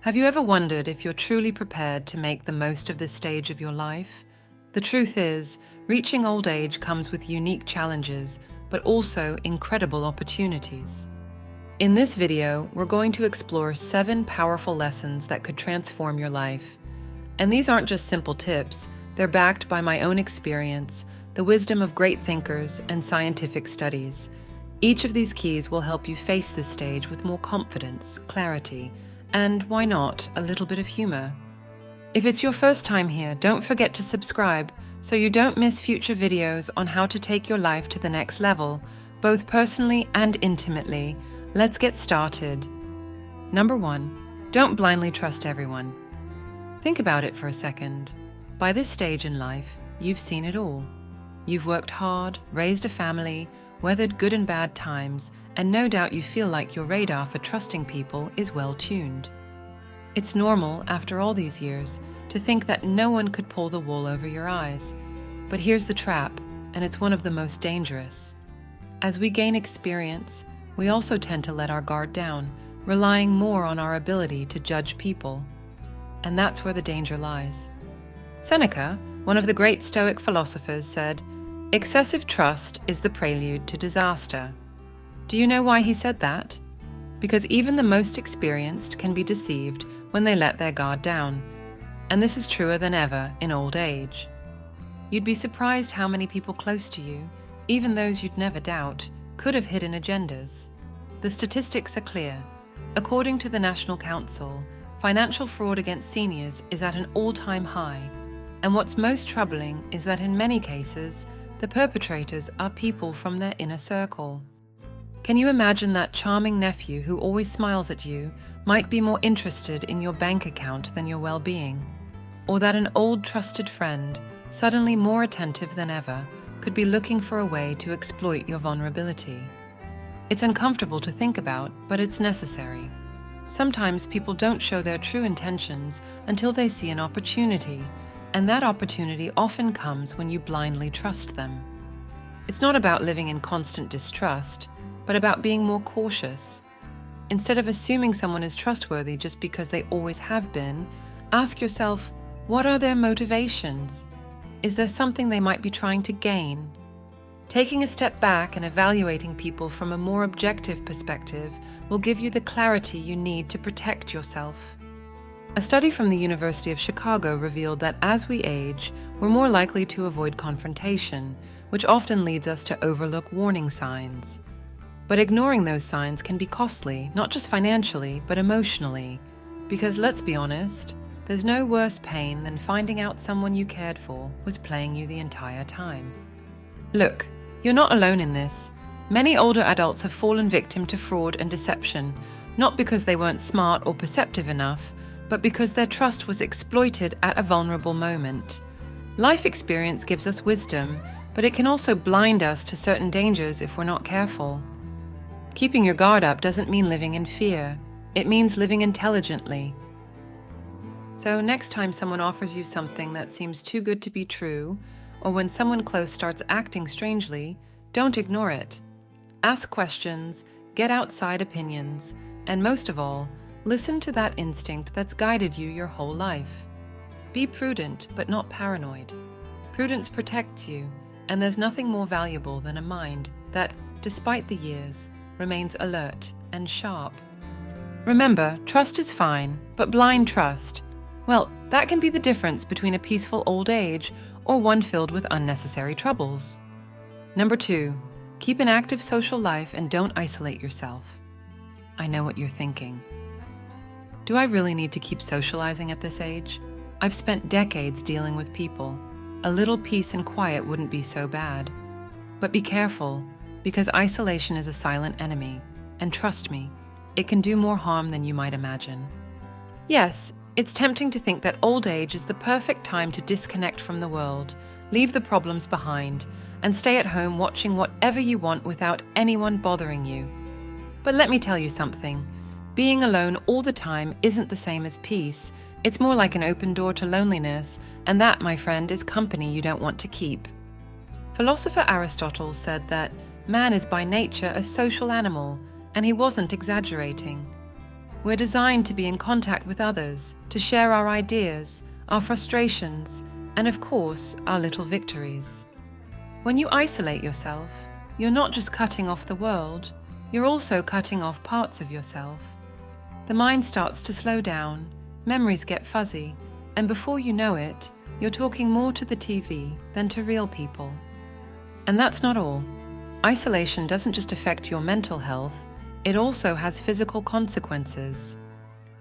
Have you ever wondered if you're truly prepared to make the most of this stage of your life? The truth is, reaching old age comes with unique challenges, but also incredible opportunities. In this video, we're going to explore 7 powerful lessons that could transform your life. And these aren't just simple tips, they're backed by my own experience, the wisdom of great thinkers, and scientific studies. Each of these keys will help you face this stage with more confidence, clarity, and why not, a little bit of humor. If it's your first time here, don't forget to subscribe so you don't miss future videos on how to take your life to the next level, both personally and intimately. Let's get started. Number 1, don't blindly trust everyone. Think about it for a second. By this stage in life, you've seen it all. You've worked hard, raised a family, weathered good and bad times, and no doubt you feel like your radar for trusting people is well tuned. It's normal, after all these years, to think that no one could pull the wool over your eyes. But here's the trap, and it's one of the most dangerous. As we gain experience, we also tend to let our guard down, relying more on our ability to judge people. And that's where the danger lies. Seneca, one of the great Stoic philosophers, said, "Excessive trust is the prelude to disaster." Do you know why he said that? Because even the most experienced can be deceived when they let their guard down. And this is truer than ever in old age. You'd be surprised how many people close to you, even those you'd never doubt, could have hidden agendas. The statistics are clear. According to the National Council, financial fraud against seniors is at an all-time high. And what's most troubling is that in many cases, the perpetrators are people from their inner circle. Can you imagine that charming nephew who always smiles at you might be more interested in your bank account than your well-being? Or that an old trusted friend, suddenly more attentive than ever, could be looking for a way to exploit your vulnerability? It's uncomfortable to think about, but it's necessary. Sometimes people don't show their true intentions until they see an opportunity, and that opportunity often comes when you blindly trust them. It's not about living in constant distrust, but about being more cautious. Instead of assuming someone is trustworthy just because they always have been, ask yourself, what are their motivations? Is there something they might be trying to gain? Taking a step back and evaluating people from a more objective perspective will give you the clarity you need to protect yourself. A study from the University of Chicago revealed that as we age, we're more likely to avoid confrontation, which often leads us to overlook warning signs. But ignoring those signs can be costly, not just financially, but emotionally. Because let's be honest, there's no worse pain than finding out someone you cared for was playing you the entire time. Look, you're not alone in this. Many older adults have fallen victim to fraud and deception, not because they weren't smart or perceptive enough, but because their trust was exploited at a vulnerable moment. Life experience gives us wisdom, but it can also blind us to certain dangers if we're not careful. Keeping your guard up doesn't mean living in fear. It means living intelligently. So next time someone offers you something that seems too good to be true, or when someone close starts acting strangely, don't ignore it. Ask questions, get outside opinions, and most of all, listen to that instinct that's guided you your whole life. Be prudent, but not paranoid. Prudence protects you, and there's nothing more valuable than a mind that, despite the years, remains alert and sharp. Remember, trust is fine, but blind trust, well, that can be the difference between a peaceful old age or one filled with unnecessary troubles. Number 2, keep an active social life and don't isolate yourself. I know what you're thinking. Do I really need to keep socializing at this age? I've spent decades dealing with people. A little peace and quiet wouldn't be so bad. But be careful, because isolation is a silent enemy, and trust me, it can do more harm than you might imagine. Yes, it's tempting to think that old age is the perfect time to disconnect from the world, leave the problems behind, and stay at home watching whatever you want without anyone bothering you. But let me tell you something. Being alone all the time isn't the same as peace. It's more like an open door to loneliness, and that, my friend, is company you don't want to keep. Philosopher Aristotle said that man is by nature a social animal, and he wasn't exaggerating. We're designed to be in contact with others, to share our ideas, our frustrations, and of course, our little victories. When you isolate yourself, you're not just cutting off the world, you're also cutting off parts of yourself. The mind starts to slow down, memories get fuzzy, and before you know it, you're talking more to the TV than to real people. And that's not all. Isolation doesn't just affect your mental health, it also has physical consequences.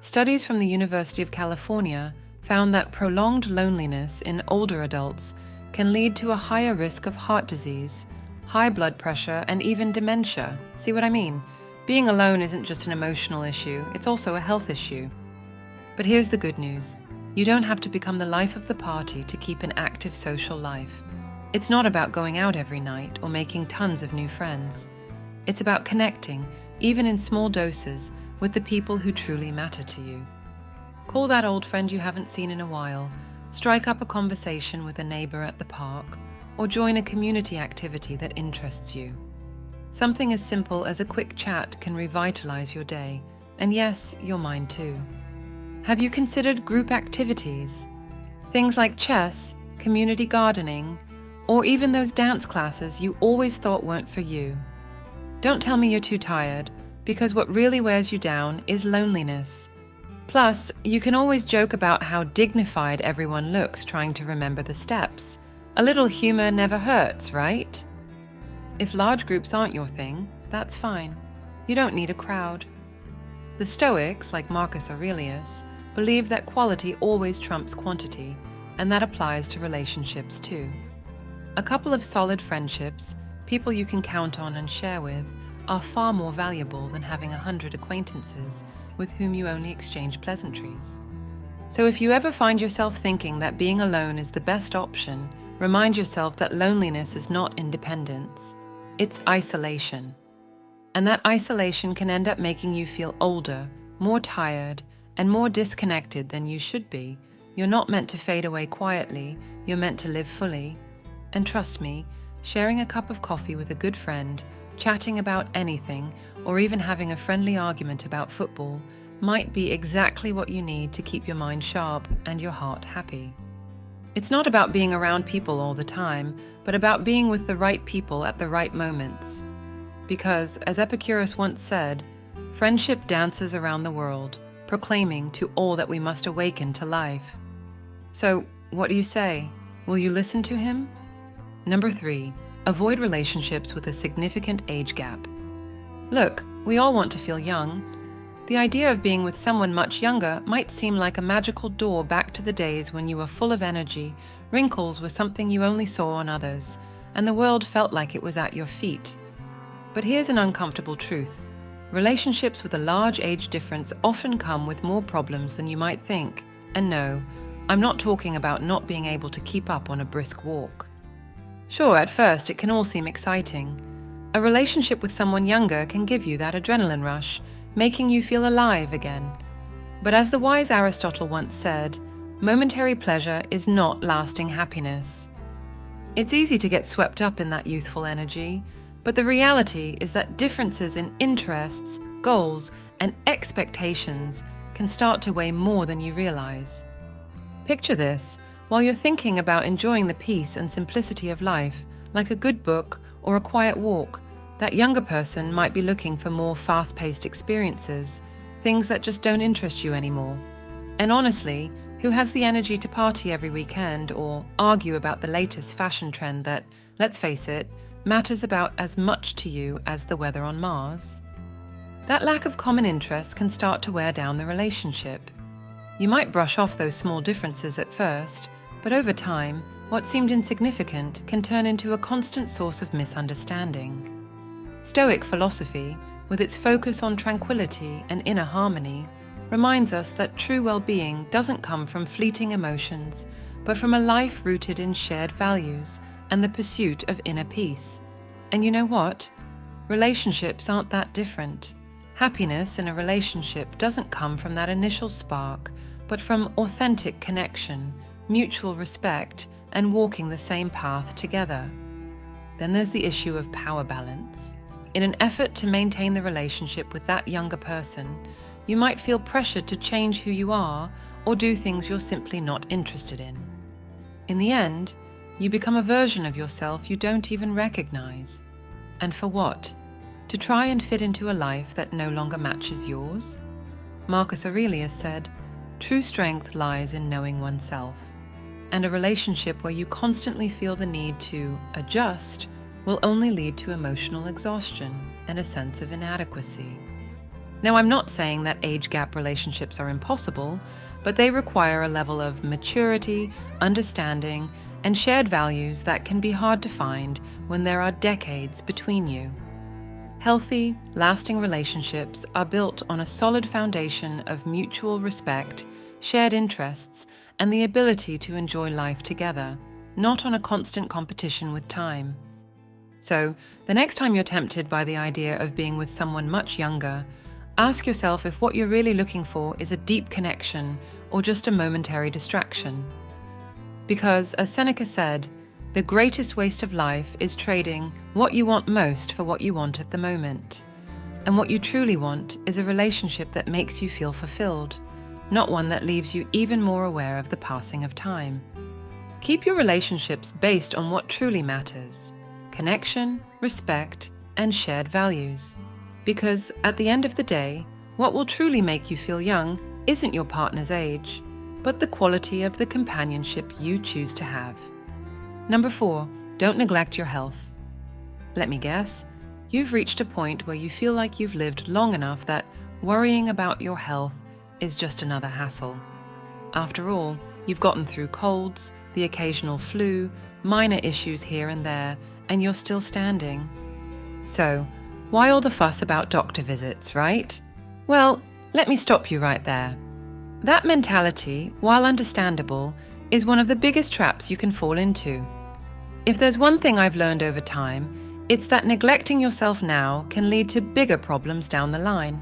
Studies from the University of California found that prolonged loneliness in older adults can lead to a higher risk of heart disease, high blood pressure, and even dementia. See what I mean? Being alone isn't just an emotional issue, it's also a health issue. But here's the good news. You don't have to become the life of the party to keep an active social life. It's not about going out every night or making tons of new friends. It's about connecting, even in small doses, with the people who truly matter to you. Call that old friend you haven't seen in a while, strike up a conversation with a neighbor at the park, or join a community activity that interests you. Something as simple as a quick chat can revitalize your day, and yes, your mind too. Have you considered group activities? Things like chess, community gardening, or even those dance classes you always thought weren't for you. Don't tell me you're too tired, because what really wears you down is loneliness. Plus, you can always joke about how dignified everyone looks trying to remember the steps. A little humor never hurts, right? If large groups aren't your thing, that's fine. You don't need a crowd. The Stoics, like Marcus Aurelius, believe that quality always trumps quantity, and that applies to relationships too. A couple of solid friendships, people you can count on and share with, are far more valuable than having 100 acquaintances with whom you only exchange pleasantries. So if you ever find yourself thinking that being alone is the best option, remind yourself that loneliness is not independence, it's isolation. And that isolation can end up making you feel older, more tired, and more disconnected than you should be. You're not meant to fade away quietly, you're meant to live fully. And trust me, sharing a cup of coffee with a good friend, chatting about anything, or even having a friendly argument about football might be exactly what you need to keep your mind sharp and your heart happy. It's not about being around people all the time, but about being with the right people at the right moments. Because, as Epicurus once said, friendship dances around the world, proclaiming to all that we must awaken to life. So, what do you say? Will you listen to him? Number 3, avoid relationships with a significant age gap. Look, we all want to feel young. The idea of being with someone much younger might seem like a magical door back to the days when you were full of energy, wrinkles were something you only saw on others, and the world felt like it was at your feet. But here's an uncomfortable truth. Relationships with a large age difference often come with more problems than you might think. And no, I'm not talking about not being able to keep up on a brisk walk. Sure, at first it can all seem exciting. A relationship with someone younger can give you that adrenaline rush, making you feel alive again. But as the wise Aristotle once said, momentary pleasure is not lasting happiness. It's easy to get swept up in that youthful energy, but the reality is that differences in interests, goals, and expectations can start to weigh more than you realize. Picture this. While you're thinking about enjoying the peace and simplicity of life, like a good book or a quiet walk, that younger person might be looking for more fast-paced experiences, things that just don't interest you anymore. And honestly, who has the energy to party every weekend or argue about the latest fashion trend that, let's face it, matters about as much to you as the weather on Mars? That lack of common interest can start to wear down the relationship. You might brush off those small differences at first, but over time, what seemed insignificant can turn into a constant source of misunderstanding. Stoic philosophy, with its focus on tranquility and inner harmony, reminds us that true well-being doesn't come from fleeting emotions, but from a life rooted in shared values and the pursuit of inner peace. And you know what? Relationships aren't that different. Happiness in a relationship doesn't come from that initial spark, but from authentic connection, mutual respect, and walking the same path together. Then there's the issue of power balance. In an effort to maintain the relationship with that younger person, you might feel pressured to change who you are or do things you're simply not interested in. In the end, you become a version of yourself you don't even recognize. And for what? To try and fit into a life that no longer matches yours? Marcus Aurelius said, "True strength lies in knowing oneself." And a relationship where you constantly feel the need to adjust will only lead to emotional exhaustion and a sense of inadequacy. Now, I'm not saying that age gap relationships are impossible, but they require a level of maturity, understanding, and shared values that can be hard to find when there are decades between you. Healthy, lasting relationships are built on a solid foundation of mutual respect, shared interests, and the ability to enjoy life together, not on a constant competition with time. So, the next time you're tempted by the idea of being with someone much younger, ask yourself if what you're really looking for is a deep connection or just a momentary distraction. Because, as Seneca said, the greatest waste of life is trading what you want most for what you want at the moment. And what you truly want is a relationship that makes you feel fulfilled, not one that leaves you even more aware of the passing of time. Keep your relationships based on what truly matters: connection, respect, and shared values. Because at the end of the day, what will truly make you feel young isn't your partner's age, but the quality of the companionship you choose to have. Number 4, don't neglect your health. Let me guess, you've reached a point where you feel like you've lived long enough that worrying about your health is just another hassle. After all, you've gotten through colds, the occasional flu, minor issues here and there, and you're still standing. So, why all the fuss about doctor visits, right? Well, let me stop you right there. That mentality, while understandable, is one of the biggest traps you can fall into. If there's one thing I've learned over time, it's that neglecting yourself now can lead to bigger problems down the line.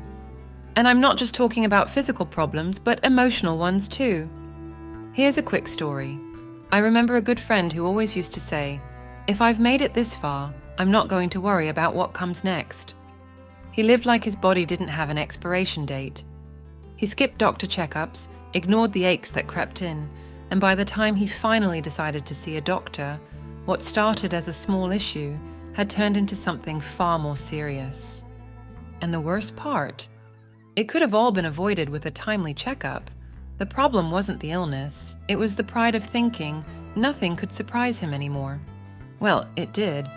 And I'm not just talking about physical problems, but emotional ones too. Here's a quick story. I remember a good friend who always used to say, "If I've made it this far, I'm not going to worry about what comes next." He lived like his body didn't have an expiration date. He skipped doctor checkups, ignored the aches that crept in, and by the time he finally decided to see a doctor, what started as a small issue had turned into something far more serious. And the worst part? It could have all been avoided with a timely checkup. The problem wasn't the illness, it was the pride of thinking nothing could surprise him anymore. Well, it did.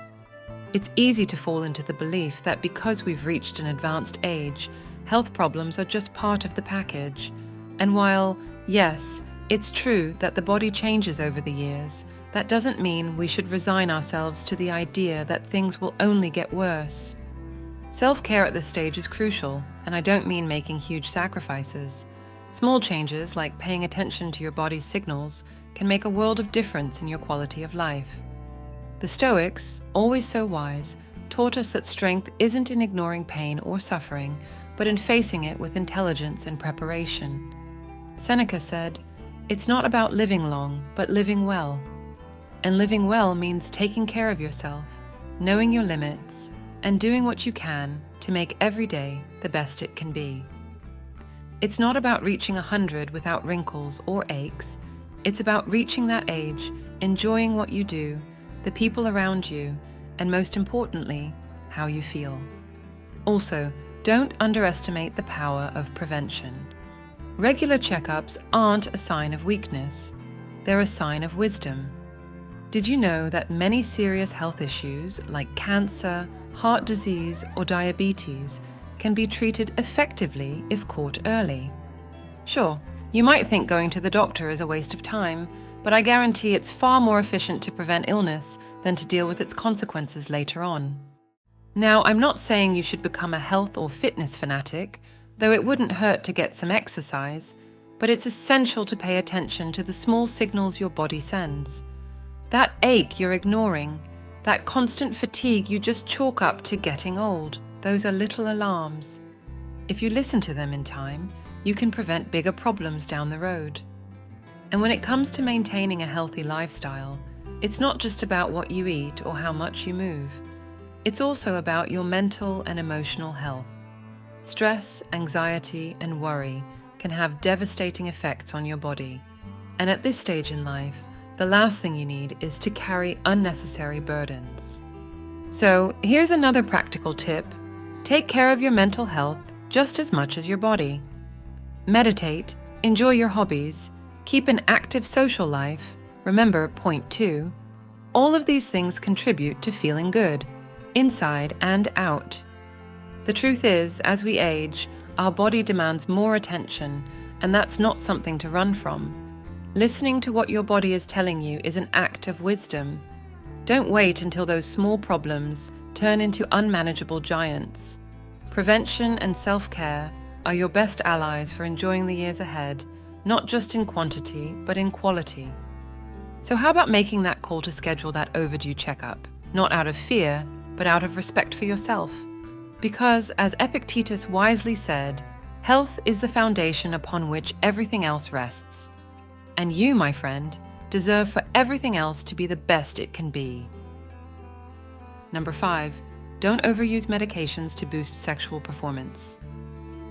It's easy to fall into the belief that because we've reached an advanced age, health problems are just part of the package. And while, yes, it's true that the body changes over the years, that doesn't mean we should resign ourselves to the idea that things will only get worse. Self-care at this stage is crucial, and I don't mean making huge sacrifices. Small changes, like paying attention to your body's signals, can make a world of difference in your quality of life. The Stoics, always so wise, taught us that strength isn't in ignoring pain or suffering, but in facing it with intelligence and preparation. Seneca said, "It's not about living long, but living well." And living well means taking care of yourself, knowing your limits, and doing what you can to make every day the best it can be. It's not about reaching 100 without wrinkles or aches. It's about reaching that age, enjoying what you do, the people around you, and most importantly, how you feel. Also, don't underestimate the power of prevention. Regular checkups aren't a sign of weakness. They're a sign of wisdom. Did you know that many serious health issues like cancer, heart disease, or diabetes can be treated effectively if caught early? Sure, you might think going to the doctor is a waste of time, but I guarantee it's far more efficient to prevent illness than to deal with its consequences later on. Now, I'm not saying you should become a health or fitness fanatic, though it wouldn't hurt to get some exercise, but it's essential to pay attention to the small signals your body sends. That ache you're ignoring, that constant fatigue you just chalk up to getting old, those are little alarms. If you listen to them in time, you can prevent bigger problems down the road. And when it comes to maintaining a healthy lifestyle, it's not just about what you eat or how much you move. It's also about your mental and emotional health. Stress, anxiety, and worry can have devastating effects on your body. And at this stage in life, the last thing you need is to carry unnecessary burdens. So here's another practical tip. Take care of your mental health just as much as your body. Meditate, enjoy your hobbies, keep an active social life. Remember point 2. All of these things contribute to feeling good, inside and out. The truth is, as we age, our body demands more attention, and that's not something to run from. Listening to what your body is telling you is an act of wisdom. Don't wait until those small problems turn into unmanageable giants. Prevention and self-care are your best allies for enjoying the years ahead, not just in quantity, but in quality. So how about making that call to schedule that overdue checkup, not out of fear, but out of respect for yourself? Because, as Epictetus wisely said, health is the foundation upon which everything else rests. And you, my friend, deserve for everything else to be the best it can be. Number 5, don't overuse medications to boost sexual performance.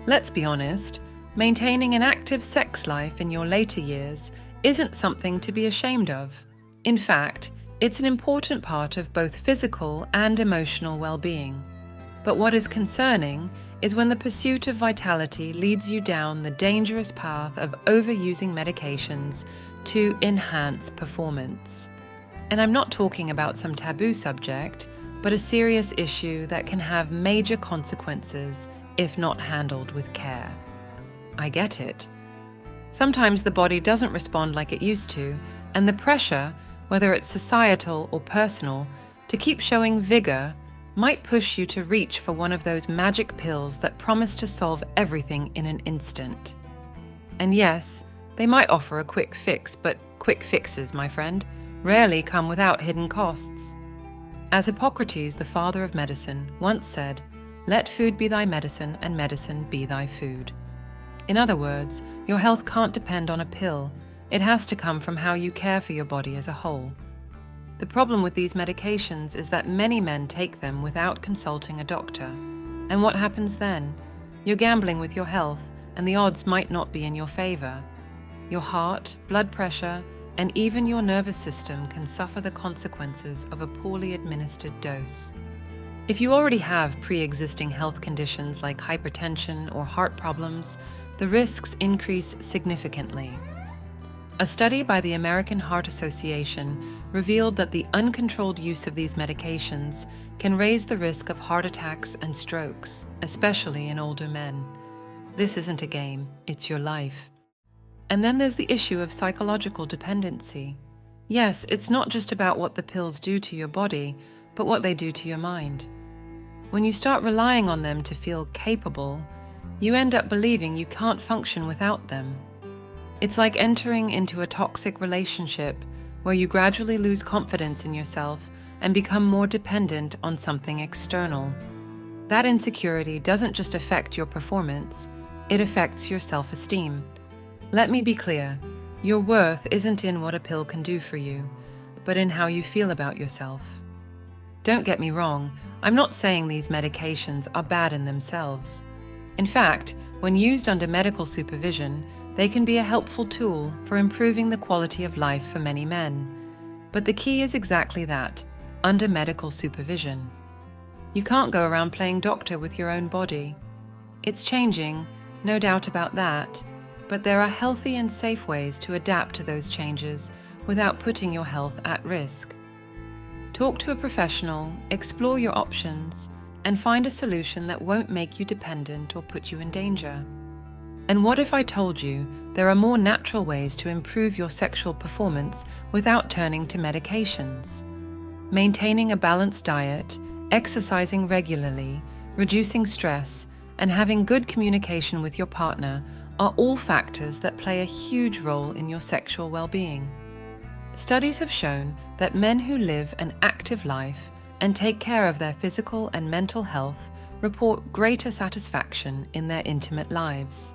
Let's be honest, maintaining an active sex life in your later years isn't something to be ashamed of. In fact, it's an important part of both physical and emotional well-being. But what is concerning is when the pursuit of vitality leads you down the dangerous path of overusing medications to enhance performance. And I'm not talking about some taboo subject, but a serious issue that can have major consequences if not handled with care. I get it. Sometimes the body doesn't respond like it used to, and the pressure, whether it's societal or personal, to keep showing vigor might push you to reach for one of those magic pills that promise to solve everything in an instant. And yes, they might offer a quick fix, but quick fixes, my friend, rarely come without hidden costs. As Hippocrates, the father of medicine, once said, "Let food be thy medicine, and medicine be thy food." In other words, your health can't depend on a pill. It has to come from how you care for your body as a whole. The problem with these medications is that many men take them without consulting a doctor. And what happens then? You're gambling with your health, and the odds might not be in your favor. Your heart, blood pressure, and even your nervous system can suffer the consequences of a poorly administered dose. If you already have pre-existing health conditions like hypertension or heart problems, the risks increase significantly. A study by the American Heart Association revealed that the uncontrolled use of these medications can raise the risk of heart attacks and strokes, especially in older men. This isn't a game, it's your life. And then there's the issue of psychological dependency. Yes, it's not just about what the pills do to your body, but what they do to your mind. When you start relying on them to feel capable, you end up believing you can't function without them. It's like entering into a toxic relationship where you gradually lose confidence in yourself and become more dependent on something external. That insecurity doesn't just affect your performance, it affects your self-esteem. Let me be clear, your worth isn't in what a pill can do for you, but in how you feel about yourself. Don't get me wrong, I'm not saying these medications are bad in themselves. In fact, when used under medical supervision, they can be a helpful tool for improving the quality of life for many men. But the key is exactly that, under medical supervision. You can't go around playing doctor with your own body. It's changing, no doubt about that, but there are healthy and safe ways to adapt to those changes without putting your health at risk. Talk to a professional, explore your options, and find a solution that won't make you dependent or put you in danger. And what if I told you there are more natural ways to improve your sexual performance without turning to medications? Maintaining a balanced diet, exercising regularly, reducing stress, and having good communication with your partner are all factors that play a huge role in your sexual well-being. Studies have shown that men who live an active life and take care of their physical and mental health report greater satisfaction in their intimate lives.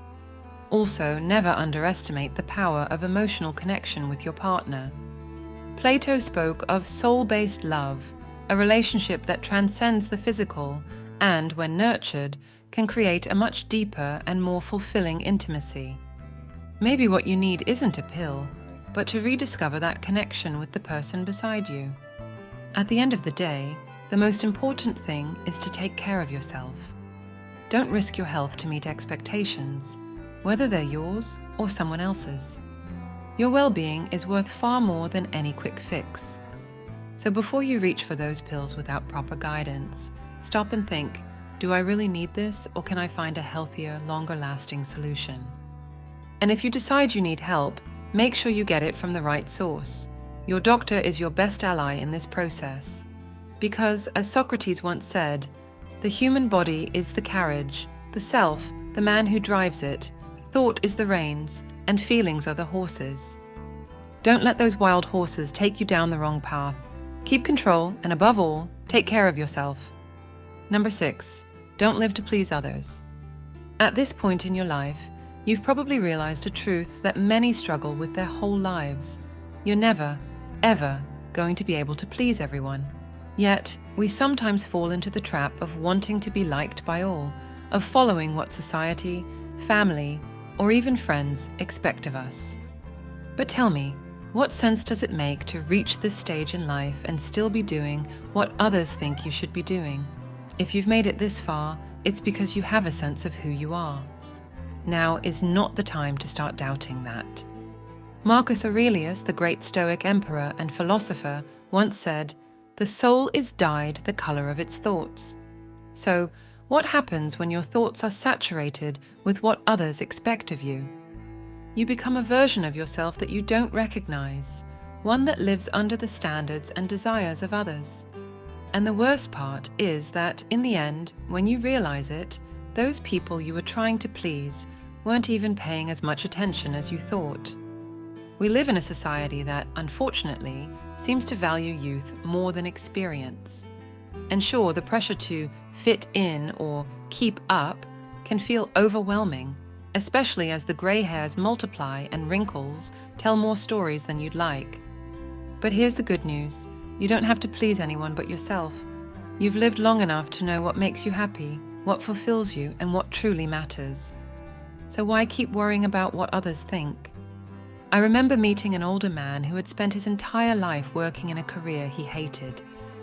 Also, never underestimate the power of emotional connection with your partner. Plato spoke of soul-based love, a relationship that transcends the physical and, when nurtured, can create a much deeper and more fulfilling intimacy. Maybe what you need isn't a pill, but to rediscover that connection with the person beside you. At the end of the day, the most important thing is to take care of yourself. Don't risk your health to meet expectations, whether they're yours or someone else's. Your well-being is worth far more than any quick fix. So before you reach for those pills without proper guidance, stop and think, do I really need this, or can I find a healthier, longer-lasting solution? And if you decide you need help, make sure you get it from the right source. Your doctor is your best ally in this process. Because, as Socrates once said, the human body is the carriage, the self, the man who drives it, thought is the reins, and feelings are the horses. Don't let those wild horses take you down the wrong path. Keep control, and above all, take care of yourself. Number 6, don't live to please others. At this point in your life, you've probably realized a truth that many struggle with their whole lives. You're never, ever going to be able to please everyone. Yet, we sometimes fall into the trap of wanting to be liked by all, of following what society, family, or even friends expect of us. But tell me, what sense does it make to reach this stage in life and still be doing what others think you should be doing? If you've made it this far, it's because you have a sense of who you are. Now is not the time to start doubting that. Marcus Aurelius, the great Stoic emperor and philosopher, once said, "The soul is dyed the color of its thoughts." So, what happens when your thoughts are saturated with what others expect of you? You become a version of yourself that you don't recognize, one that lives under the standards and desires of others. And the worst part is that, in the end, when you realize it, those people you were trying to please weren't even paying as much attention as you thought. We live in a society that, unfortunately, seems to value youth more than experience. And sure, the pressure to fit in or keep up can feel overwhelming, especially as the grey hairs multiply and wrinkles tell more stories than you'd like. But here's the good news. You don't have to please anyone but yourself. You've lived long enough to know what makes you happy, what fulfills you, and what truly matters. So why keep worrying about what others think? I remember meeting an older man who had spent his entire life working in a career he hated,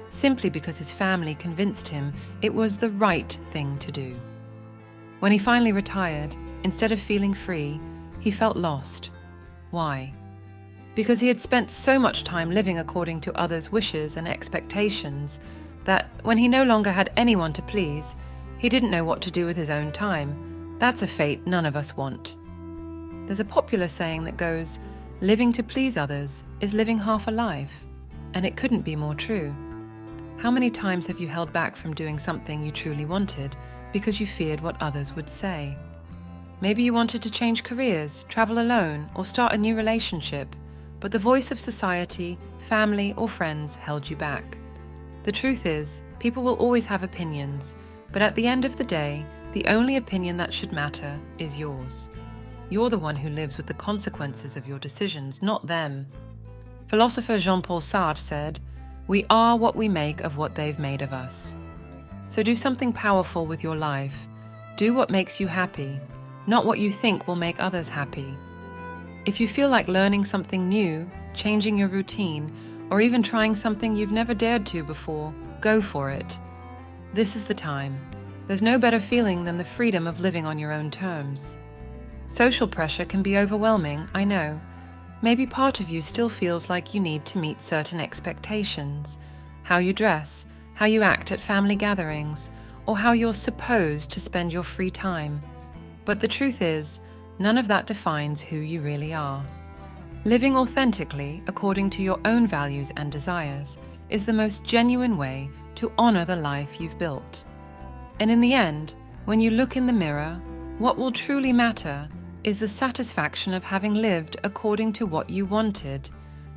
simply because his family convinced him it was the right thing to do. When he finally retired, instead of feeling free, he felt lost. Why? Because he had spent so much time living according to others' wishes and expectations that, when he no longer had anyone to please, he didn't know what to do with his own time. That's a fate none of us want. There's a popular saying that goes, "Living to please others is living half a life," and it couldn't be more true. How many times have you held back from doing something you truly wanted because you feared what others would say? Maybe you wanted to change careers, travel alone, or start a new relationship, but the voice of society, family, or friends held you back. The truth is, people will always have opinions, but at the end of the day, the only opinion that should matter is yours. You're the one who lives with the consequences of your decisions, not them. Philosopher Jean-Paul Sartre said, "We are what we make of what they've made of us." So do something powerful with your life. Do what makes you happy, not what you think will make others happy. If you feel like learning something new, changing your routine, or even trying something you've never dared to before, go for it. This is the time. There's no better feeling than the freedom of living on your own terms. Social pressure can be overwhelming, I know. Maybe part of you still feels like you need to meet certain expectations. How you dress, how you act at family gatherings, or how you're supposed to spend your free time. But the truth is, none of that defines who you really are. Living authentically, according to your own values and desires, is the most genuine way to honor the life you've built. And in the end, when you look in the mirror, what will truly matter is the satisfaction of having lived according to what you wanted,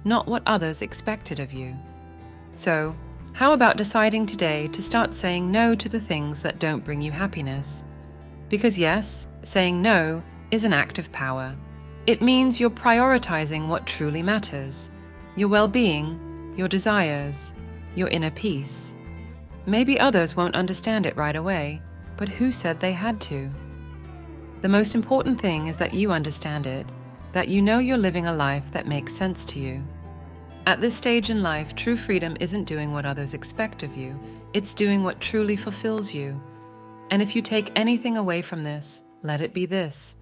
not what others expected of you. So, how about deciding today to start saying no to the things that don't bring you happiness? Because yes, saying no is an act of power. It means you're prioritizing what truly matters, your well-being, your desires, your inner peace. Maybe others won't understand it right away, but who said they had to? The most important thing is that you understand it, that you know you're living a life that makes sense to you. At this stage in life, true freedom isn't doing what others expect of you, it's doing what truly fulfills you. And if you take anything away from this, let it be this: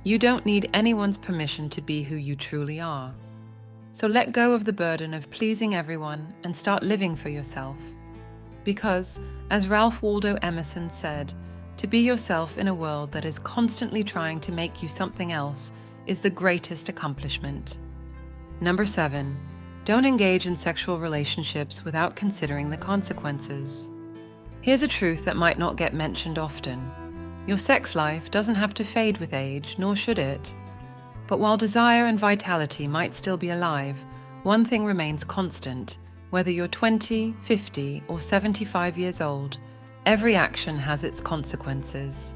you don't need anyone's permission to be who you truly are. So let go of the burden of pleasing everyone and start living for yourself. Because, as Ralph Waldo Emerson said, to be yourself in a world that is constantly trying to make you something else is the greatest accomplishment. Number 7, don't engage in sexual relationships without considering the consequences. Here's a truth that might not get mentioned often. Your sex life doesn't have to fade with age, nor should it. But while desire and vitality might still be alive, one thing remains constant. Whether you're 20, 50, or 75 years old, every action has its consequences.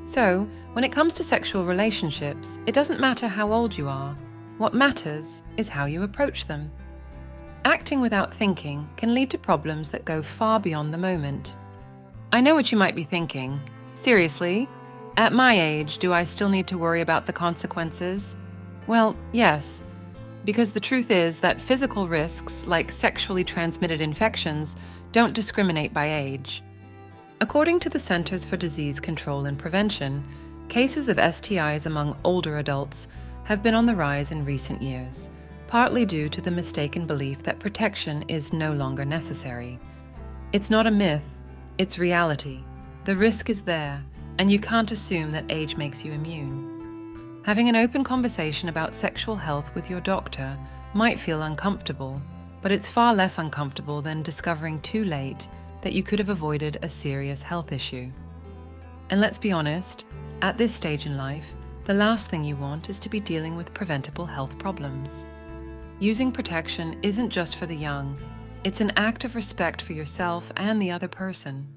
So, when it comes to sexual relationships, it doesn't matter how old you are. What matters is how you approach them. Acting without thinking can lead to problems that go far beyond the moment. I know what you might be thinking. Seriously? At my age, do I still need to worry about the consequences? Well, yes, because the truth is that physical risks, like sexually transmitted infections, don't discriminate by age. According to the Centers for Disease Control and Prevention, cases of STIs among older adults have been on the rise in recent years, partly due to the mistaken belief that protection is no longer necessary. It's not a myth, it's reality. The risk is there, and you can't assume that age makes you immune. Having an open conversation about sexual health with your doctor might feel uncomfortable, but it's far less uncomfortable than discovering too late that you could have avoided a serious health issue. And let's be honest, at this stage in life, the last thing you want is to be dealing with preventable health problems. Using protection isn't just for the young, it's an act of respect for yourself and the other person.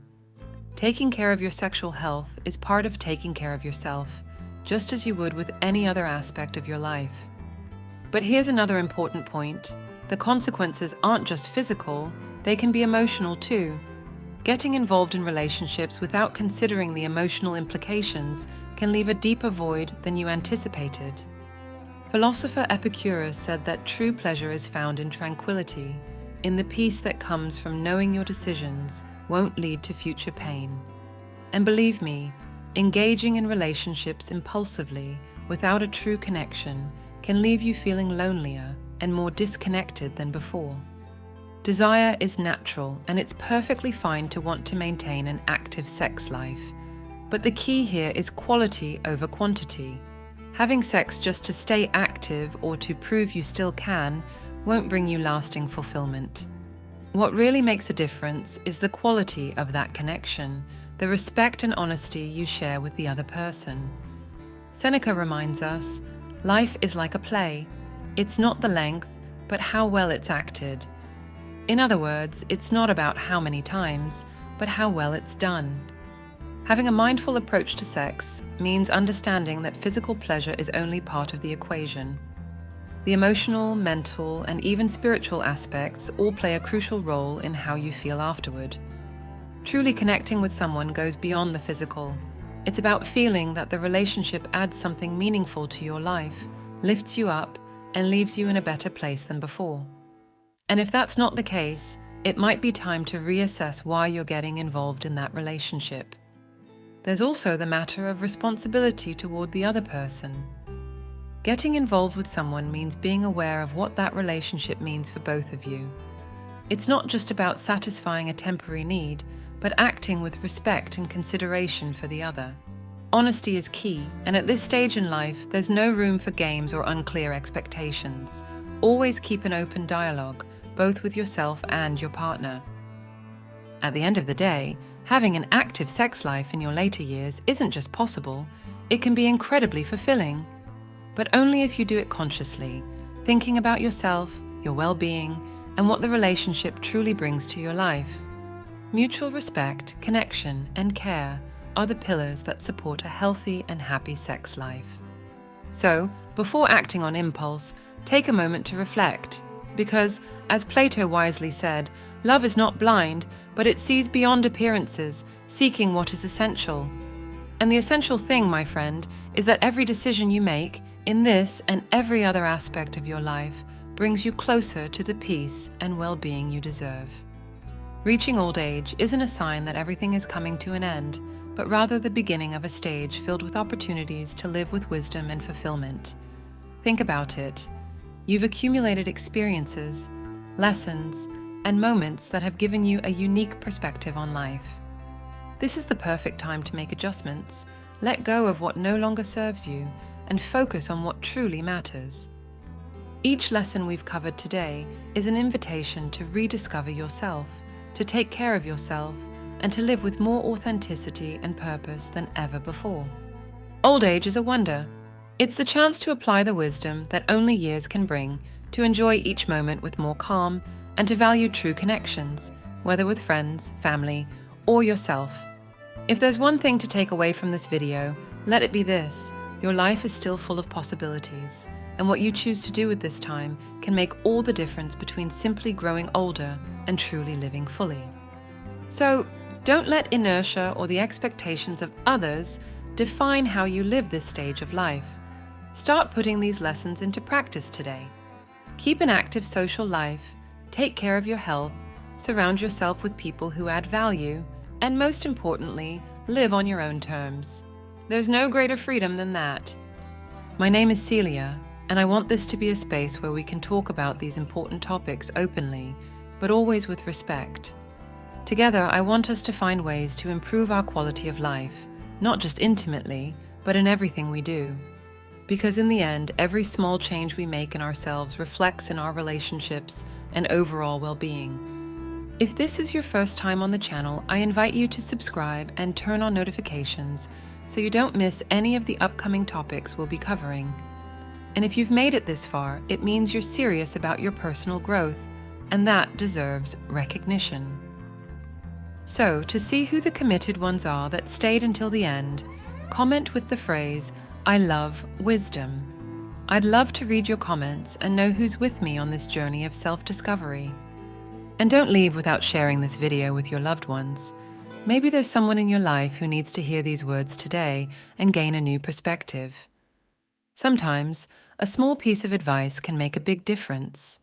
Taking care of your sexual health is part of taking care of yourself, just as you would with any other aspect of your life. But here's another important point. The consequences aren't just physical, they can be emotional too. Getting involved in relationships without considering the emotional implications can leave a deeper void than you anticipated. Philosopher Epicurus said that true pleasure is found in tranquility, in the peace that comes from knowing your decisions won't lead to future pain. And believe me, engaging in relationships impulsively without a true connection can leave you feeling lonelier and more disconnected than before. Desire is natural, and it's perfectly fine to want to maintain an active sex life. But the key here is quality over quantity. Having sex just to stay active or to prove you still can won't bring you lasting fulfillment. What really makes a difference is the quality of that connection, the respect and honesty you share with the other person. Seneca reminds us, life is like a play. It's not the length, but how well it's acted. In other words, it's not about how many times, but how well it's done. Having a mindful approach to sex means understanding that physical pleasure is only part of the equation. The emotional, mental, and even spiritual aspects all play a crucial role in how you feel afterward. Truly connecting with someone goes beyond the physical. It's about feeling that the relationship adds something meaningful to your life, lifts you up, and leaves you in a better place than before. And if that's not the case, it might be time to reassess why you're getting involved in that relationship. There's also the matter of responsibility toward the other person. Getting involved with someone means being aware of what that relationship means for both of you. It's not just about satisfying a temporary need, but acting with respect and consideration for the other. Honesty is key, and at this stage in life, there's no room for games or unclear expectations. Always keep an open dialogue, both with yourself and your partner. At the end of the day, having an active sex life in your later years isn't just possible, it can be incredibly fulfilling. But only if you do it consciously, thinking about yourself, your well-being, and what the relationship truly brings to your life. Mutual respect, connection, and care are the pillars that support a healthy and happy sex life. So, before acting on impulse, take a moment to reflect. Because, as Plato wisely said, love is not blind, but it sees beyond appearances, seeking what is essential. And the essential thing, my friend, is that every decision you make in this and every other aspect of your life brings you closer to the peace and well-being you deserve. Reaching old age isn't a sign that everything is coming to an end, but rather the beginning of a stage filled with opportunities to live with wisdom and fulfillment. Think about it. You've accumulated experiences, lessons, and moments that have given you a unique perspective on life. This is the perfect time to make adjustments, let go of what no longer serves you, and focus on what truly matters. Each lesson we've covered today is an invitation to rediscover yourself, to take care of yourself, and to live with more authenticity and purpose than ever before. Old age is a wonder. It's the chance to apply the wisdom that only years can bring, to enjoy each moment with more calm, and to value true connections, whether with friends, family, or yourself. If there's one thing to take away from this video, let it be this: your life is still full of possibilities, and what you choose to do with this time can make all the difference between simply growing older and truly living fully. So, don't let inertia or the expectations of others define how you live this stage of life. Start putting these lessons into practice today. Keep an active social life, take care of your health, surround yourself with people who add value, and most importantly, live on your own terms. There's no greater freedom than that. My name is Celia, and I want this to be a space where we can talk about these important topics openly, but always with respect. Together, I want us to find ways to improve our quality of life, not just intimately, but in everything we do. Because in the end, every small change we make in ourselves reflects in our relationships and overall well-being. If this is your first time on the channel, I invite you to subscribe and turn on notifications so you don't miss any of the upcoming topics we'll be covering. And if you've made it this far, it means you're serious about your personal growth, and that deserves recognition. So, to see who the committed ones are that stayed until the end, comment with the phrase, "I love wisdom." I'd love to read your comments and know who's with me on this journey of self-discovery. And don't leave without sharing this video with your loved ones. Maybe there's someone in your life who needs to hear these words today and gain a new perspective. Sometimes, a small piece of advice can make a big difference.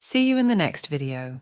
See you in the next video.